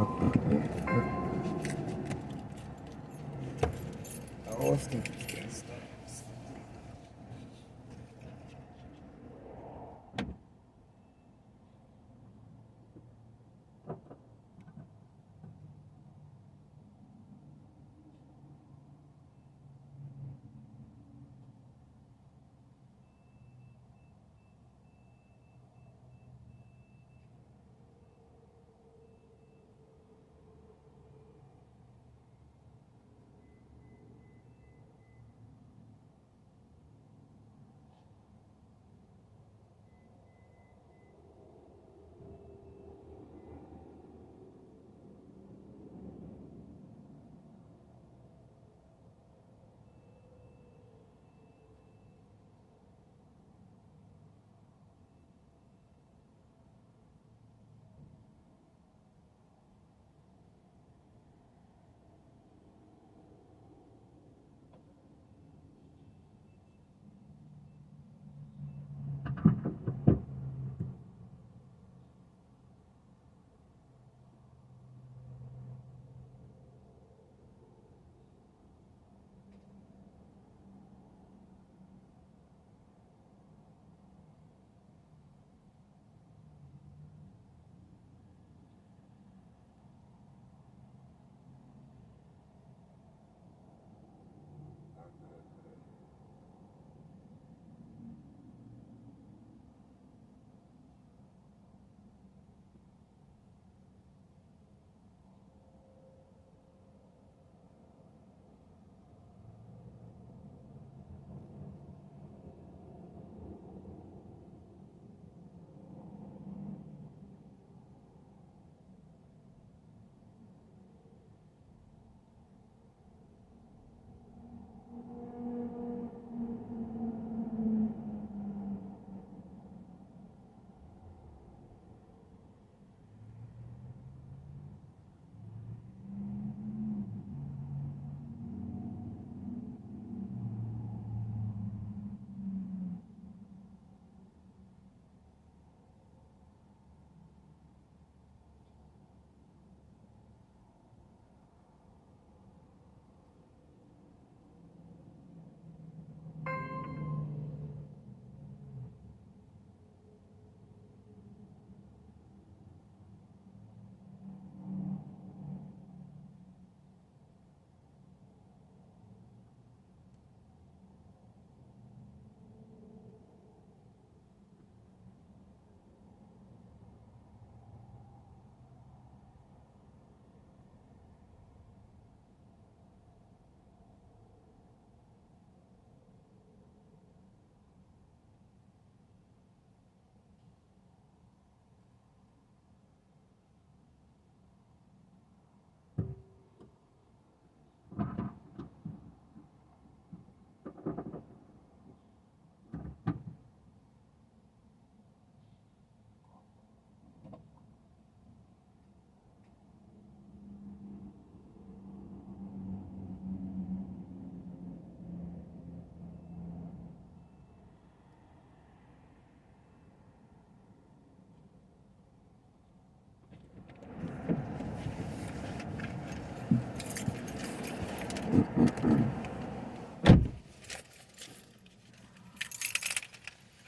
Oh, let's do this.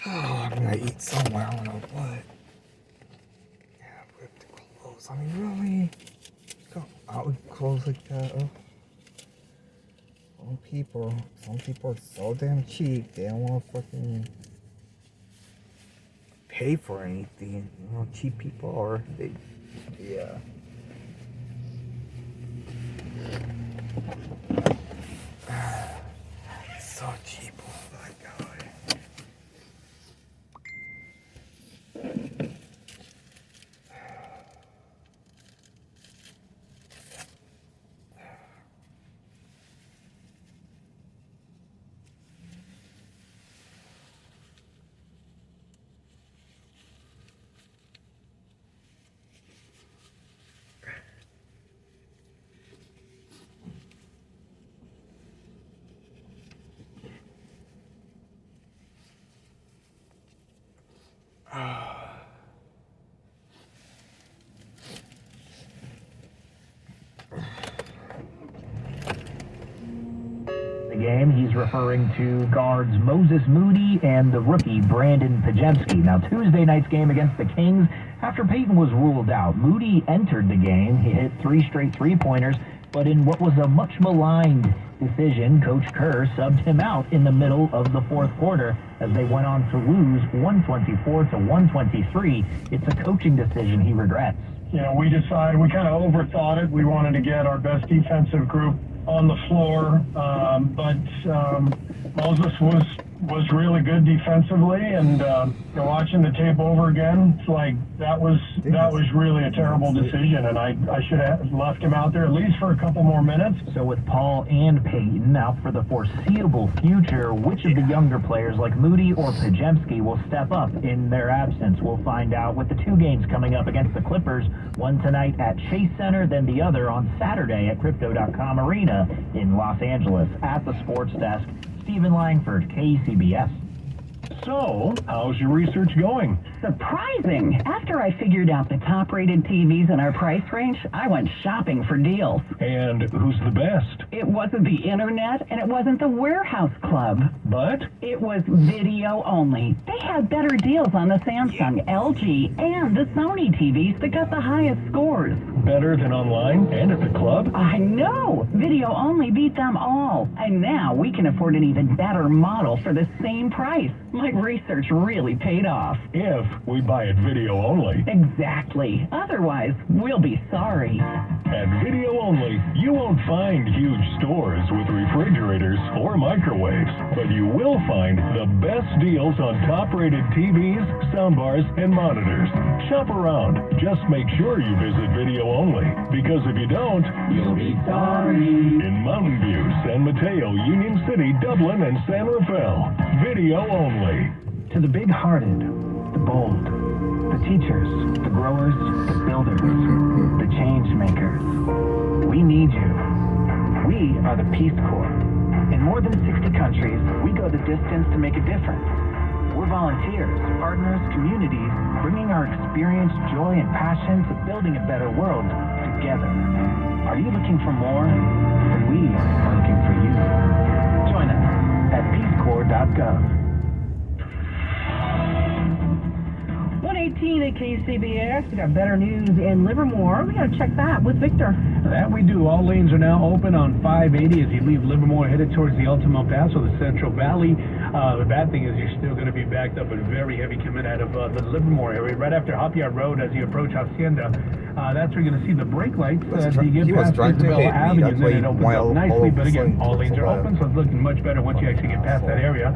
Oh, I'm gonna eat somewhere. I don't know what. Yeah, we have to close. I mean, really? Go out and close like that. Oh. Some people are so damn cheap. They don't want to fucking pay for anything. You know, cheap people are. They, yeah. So cheap. Oh my god. game. He's referring to guards Moses Moody and the rookie Brandon Pajemski. Now, Tuesday night's game against the Kings, after Peyton was ruled out, Moody entered the game. He hit 3 straight three-pointers, but in what was a much maligned decision, Coach Kerr subbed him out in the middle of the fourth quarter as they went on to lose 124 to 123. It's a coaching decision he regrets. You know, we decided, we kind of overthought it. We wanted to get our best defensive group on the floor, but Moses was really good defensively, and you know, watching the tape over again, it's like that was really a terrible decision, and I should have left him out there at least for a couple more minutes. So with Paul and Peyton out for the foreseeable future, which of the younger players like Moody or Pajemski will step up in their absence? We'll find out with the 2 games coming up against the Clippers, one tonight at Chase Center, then the other on Saturday at Crypto.com Arena in Los Angeles. At the sports desk, Stephen Langford, KCBS. So, how's your research going? Surprising! After I figured out the top-rated TVs in our price range, I went shopping for deals. And who's the best? It wasn't the internet, and it wasn't the warehouse club. But? It was video only. They had better deals on the Samsung, LG, and the Sony TVs that got the highest scores. Better than online and at the club? I know! Video only beat them all. And now we can afford an even better model for the same price. My research really paid off. If we buy it video only. Exactly. Otherwise, we'll be sorry. At Video Only, you won't find huge stores with refrigerators or microwaves, but you will find the best deals on top-rated TVs, soundbars, and monitors. Shop around. Just make sure you visit Video Only, because if you don't, You'll be sorry. in Mountain View, San Mateo, Union City, Dublin, and San Rafael, Video Only. To the big-hearted, the bold, the teachers, the growers, the builders, the change makers, we need you. We are the Peace Corps. In more than 60 countries, we go the distance to make a difference. We're volunteers, partners, communities, bringing our experience, joy, and passion to building a better world together. Are you looking for more? Then we are looking for you. Join us at peacecorps.gov. 118 at KCBS. We got better news in Livermore. We got to check that with Victor. That we do. All lanes are now open on 580 as you leave Livermore headed towards the Altamont Pass or the Central Valley. The bad thing is you're still going to be backed up and very heavy coming out of the Livermore area. Right after Hopyard Road as you approach Hacienda, that's where you're going to see the brake lights. You get past Isabel Avenue and then it opens up nicely. But again, all lanes are open, so it's looking much better once you actually get past that area.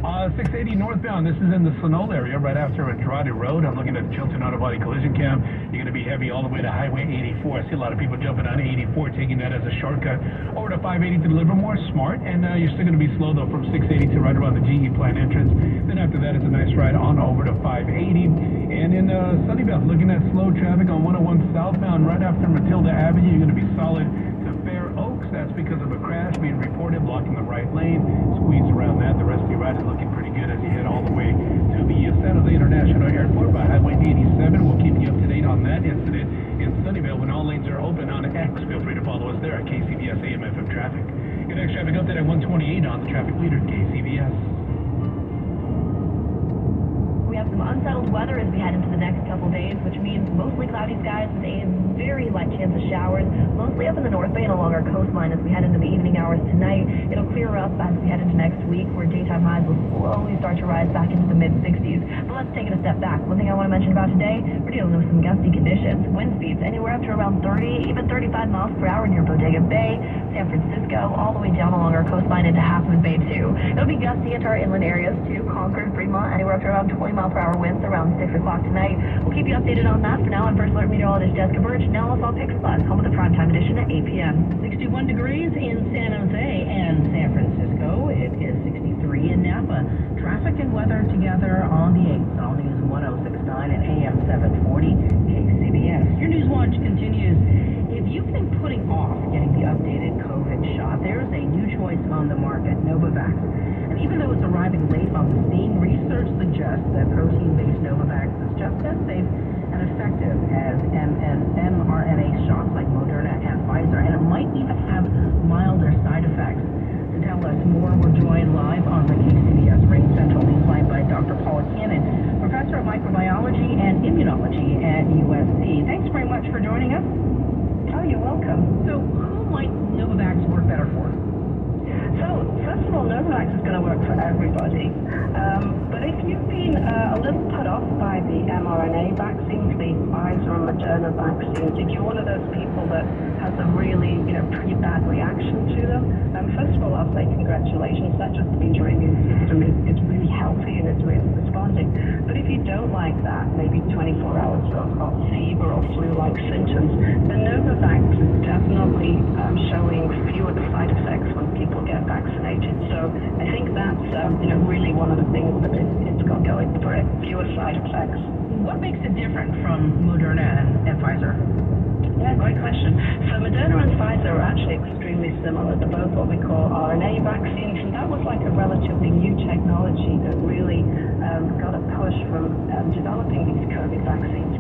680 northbound, this is in the Sonol area, right after Andrade Road. I'm looking at Chilton Auto Body Collision Cam. You're going to be heavy all the way to Highway 84. I see a lot of people jumping on 84, taking that as a shortcut over to 580 to Livermore. Smart, and you're still going to be slow, though, from 680 to right around the GE plant entrance. Then after that, it's a nice ride on over to 580. And in Sunnyvale, looking at slow traffic on 101 southbound, right after Matilda Avenue, you're going to be solid to Fair Oaks. That's because of a crash being reported, blocking the right lane. Squeeze around that. The rest of your ride is looking pretty good as you head all the way to the San Jose International Airport by Highway 87. We'll keep you up to date on that incident in Sunnyvale when all lanes are open on X. Feel free to follow us there at KCBS AM FM Traffic. Your next traffic update at 128 on the traffic leader, KCBS. We have some unsettled weather as we head into the next couple days, which means mostly cloudy skies with a very light chance of showers, mostly up in the North Bay and along our coastline as we head into the evening hours tonight. It'll clear up as we head into next week, where daytime highs will slowly start to rise back into the mid-60s. But let's take it a step back. One thing I want to mention about today, we're dealing with some gusty conditions. Wind speeds anywhere up to around 30, even 35 miles per hour near Bodega Bay, San Francisco, all the way down along our coastline into Half Moon Bay too. It'll be gusty into our inland areas too. Concord, Fremont, anywhere up to around 20 mile per hour winds around 6 o'clock tonight. We'll keep you updated on that. For now, I'm First Alert Meteorologist Jessica Birch. Now let's all pick spots. Home of the primetime edition at 8 p.m. 61 degrees in San Jose and San Francisco. It is 63 in Napa. Traffic and weather together on the 8th. All News 1069 and AM 740 KCBS. Your News Watch continues. If you've been putting off getting the updated COVID shot, there's a new choice on the market, Novavax. And even though it's arriving late on the scene, research suggests that protein-based Novavax is just as safe and effective as mRNA shots like Moderna and Pfizer, and it might even have milder side effects. To tell us more for joining us. Oh, you're welcome. So, who might Novavax work better for? So, first of all, Novavax is going to work for everybody. But if you've been a little put off by the mRNA vaccines, the Pfizer and Moderna vaccines, if you're one of those people that has a really, pretty bad reaction to them, first of all, I'll say congratulations. That just means your immune system is really healthy and is really responding. But if you don't like that, maybe 24 hours of fever or flu-like symptoms, then Novavax is definitely showing fewer side effects when people get vaccinated. So I think that's really one of the things that it's got going for it, fewer side effects. What makes it different from Moderna and Pfizer? Yeah, great question. So Moderna and Pfizer are actually extremely similar. They're both what we call RNA vaccines, and that was like a relatively new technology that really got a push from developing these COVID vaccines.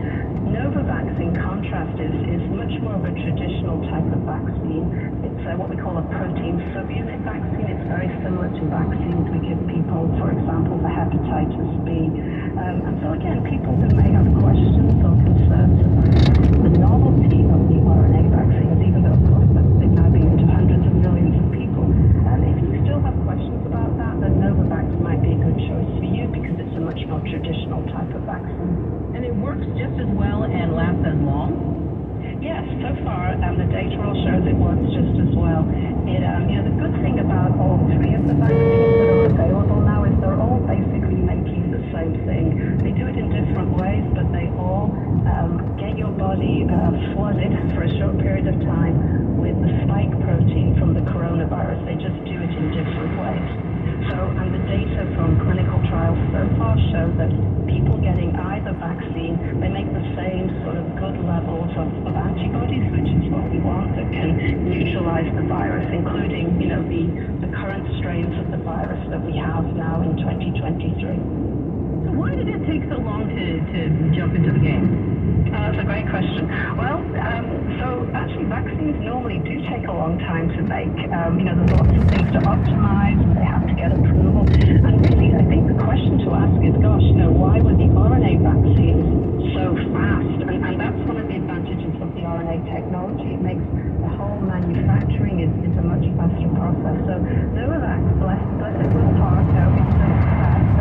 Novavax, in contrast, is much more of a traditional type of vaccine. It's what we call a protein subunit vaccine. It's very similar to vaccines we give people, for example, for hepatitis B. And so again, people who may have questions or concerns about the novelty of the RNA vaccines, even though, of course, they've now been into hundreds of millions of people, if you still have questions about that, then Novavax might be a good choice for you because it's a much more traditional type of vaccine. And it works just as well and lasts as long? Yes, so far the data all shows it works just as well. The good thing about all three of the vaccines that are available now is they're all basically making the same thing. They do it in different ways, but they all get your body flooded for a short period of time with the spike protein from the coronavirus. They just do it in different ways. So, and the data from clinical trials so far show that people getting either vaccine, they make the same sort of good levels of antibodies, which is what we want, that can neutralize the virus, including, the current strains of the virus that we have now in 2023. So why did it take so long to jump into the game? That's a great question. Well, so actually vaccines normally do take a long time to make. There's lots of things to optimize and they have to get approval. And really, I think the question to ask is, gosh, why were the RNA vaccines so fast? And that's one of the advantages of the RNA technology. It makes the whole manufacturing is a much faster process. So Novavax, bless it with heart, it's so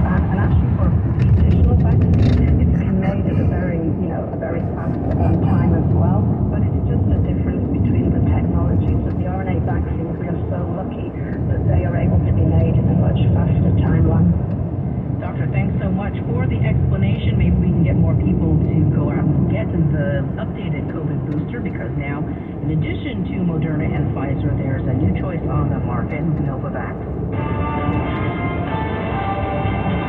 fast. And actually for the additional vaccine, it's been made at a very fast time as well. But it's just a difference between the technologies of the RNA vaccines. We are so lucky that they are able to be made in a much faster timeline. Doctor, thanks so much for the explanation. Maybe we can get more people to go out and get the updated COVID booster, because now, in addition to Moderna and Pfizer, there's a new choice on the market, Novavax.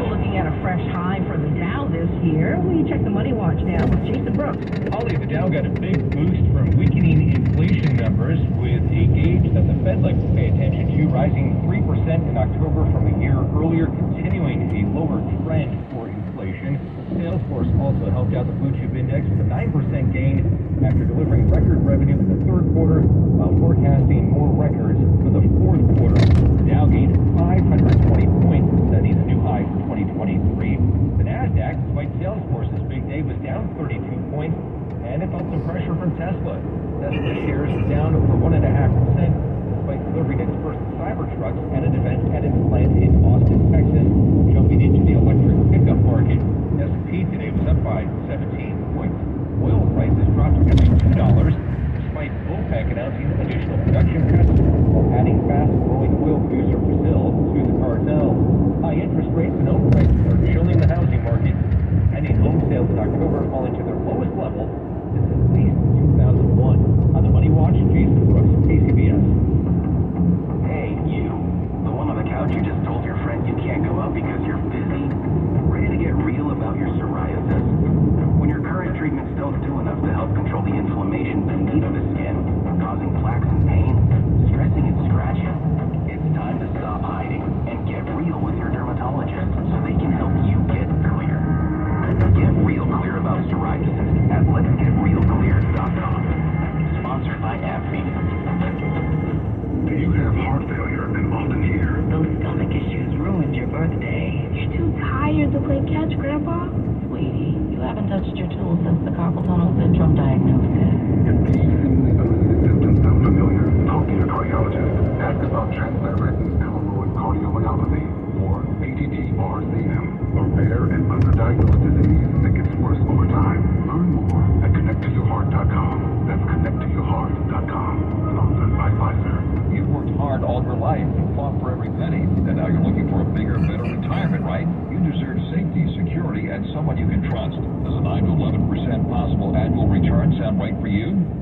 Looking at a fresh high for the Dow this year. We check the money watch now with Jason Brooks. Holly, the Dow got a big boost from weakening inflation numbers, with a gauge that the Fed likes to pay attention to, rising 3% in October from a year earlier, continuing a lower trend for inflation. Salesforce also helped out the blue chip index with a 9% gain after delivering record revenue in the third quarter, while forecasting more records for the fourth quarter. The Dow gained 520 points, setting a new high for 2023. The Nasdaq, despite Salesforce's big day, was down 32 points, and it felt some pressure from Tesla. Tesla shares down over 1.5%, despite delivering its first Cybertrucks at an event at its plant in Austin, Texas. Jumping into the electric pickup market, S&P today was up by 17 points. Oil prices dropped nearly $2, despite OPEC announcing additional production cuts, while adding fast-growing oil producer Brazil to the cartel. High interest rates and home prices are chilling the housing market. Pending home sales in October falling to their lowest level since at least 2001. On the Money Watch, Jason Brooks, KCBS. Hey, you. The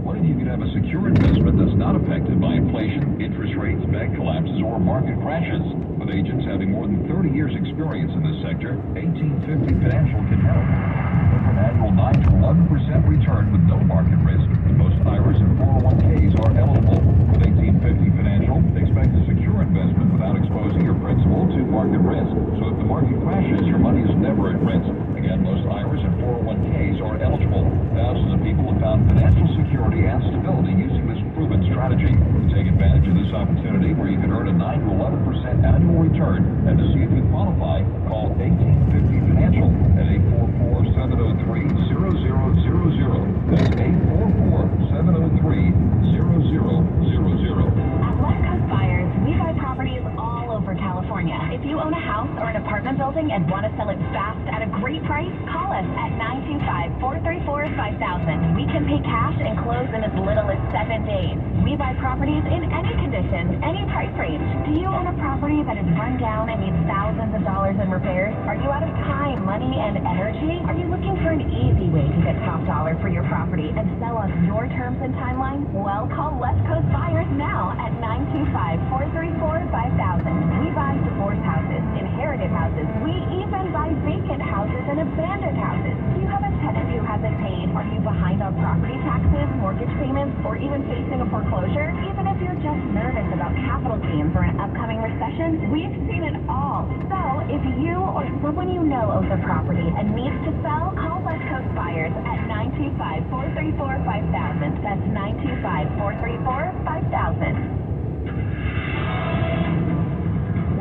What if you could have a secure investment that's not affected by inflation, interest rates, bank collapses, or market crashes? With agents having more than 30 years experience in this sector, 1850 Financial can help. With an annual 9 to 11% return with no market risk, most IRAs and 401ks are eligible. With 1850 Financial, expect a secure investment without exposing your principal to market risk. So if the market crashes, your money is never at risk. Again, most IRAs and 401ks are eligible. Thousands of people have found financial security and stability using this proven strategy. To take advantage of this opportunity where you can earn a 9 to 11% annual return and to see if you qualify, call 1850 Financial at 844-703-0000. That's 844-703-0000. At West Coast Buyers, we buy properties all over California. If you own a house or an apartment building and want to sell it fast at a great price, call us at 925-434-5000. We can pay cash and close in as little as 7 days. We buy properties in any condition, any price range. Do you own a property that is run down and needs thousands of dollars in repairs? Are you out of time, money, and energy? Are you looking for an easy way to get top dollar for your property and sell us your terms and timeline? Well, call West Coast Buyers now at 925-434-5000. We buy divorced houses, inherited houses. We even buy vacant houses and abandoned houses. Do you have a tenant who hasn't paid? Are you behind on property taxes, mortgage payments, or even facing a foreclosure? Even if you're just nervous about capital gains or an upcoming recession, we've seen it all. So, if you or someone you know owns a property and needs to sell, call West Coast Buyers at 925-434-5000. That's 925-434-5000.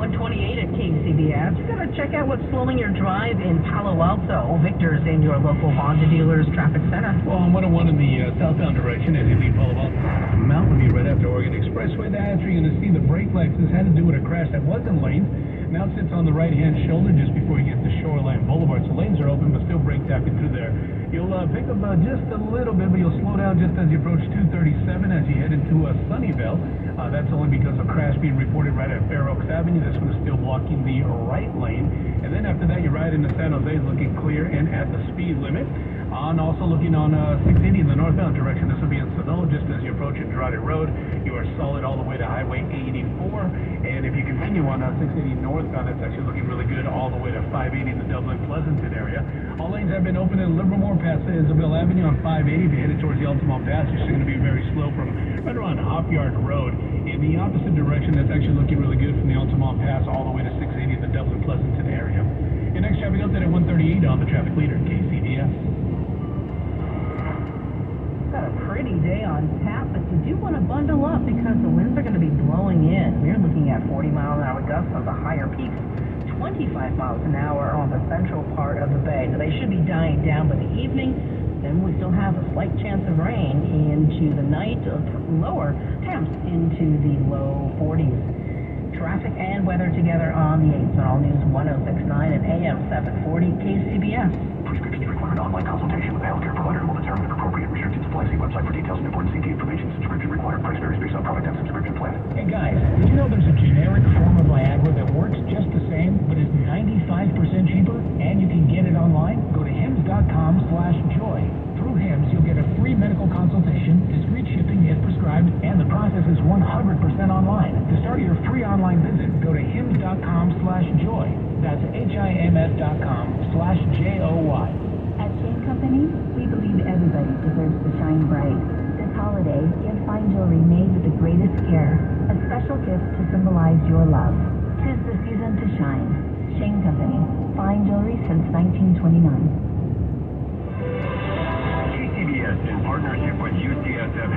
128 at KCBS. You gotta check out what's slowing your drive in Palo Alto. Victor's in your local Honda dealer's traffic center. Well, on 101 in the southbound direction as you leave Palo Alto, Mountain View right after Oregon Expressway. That's where you're going to see the brake lights. This had to do with a crash that was in lanes. Now it sits on the right-hand shoulder just before you get to Shoreline Boulevard. So lanes are open, but still brake tapping through there. You'll pick up just a little bit, but you'll slow down just as you approach 237 as you head into Sunnyvale. That's only because of a crash being reported right at Fair Oaks Avenue. This one is still blocking the right lane. And then after that, you ride into San Jose, looking clear and at the speed limit. Also looking on 680 in the northbound direction. This will be in Sonoma just as you approach Andrade Road. You are solid all the way to Highway 84. And if you continue on 680 northbound, that's actually looking really good all the way to 580 in the Dublin Pleasanton area. All lanes have been open in Livermore past Isabel Avenue on 580. If you're headed towards the Altamont Pass, you're still going to be very slow from right around Hopyard Road. In the opposite direction, that's actually looking really good from the Altamont Pass all the way to 680 in the Dublin Pleasanton area. Your next traffic update at 138 on the traffic leader, KCBS. Got a pretty day on tap, but you do want to bundle up because the winds are going to be blowing in. We're looking at 40-mile-an-hour gusts on the higher peaks, 25 miles an hour on the central part of the bay. Now, they should be dying down by the evening. Then we still have a slight chance of rain into the night, lower temps into the low 40s. Traffic and weather together on the 8s on All News 106.9 and AM 740 KCBS. Prescriptions require an online consultation with a healthcare provider and will determine if appropriate restrictions apply. See website for details and important CT information. Subscription required. Price varies based on product and subscription plan. Hey guys, did you know there's a generic form of Viagra that works just the same, but is 95% cheaper, and you can get it online? Go to hims.com/joy. Through Hims, you'll get a free medical consultation, discreet shipping if prescribed, and the process is 100% online. To start your free online visit, go to hims.com/joy. That's HIMS.com/JOY. At Shane Company, we believe everybody deserves to shine bright. This holiday, give fine jewelry made with the greatest care, a special gift to symbolize your love. 'Tis the season to shine. Shane Company, fine jewelry since 1929. KCBS, in partnership with UCSF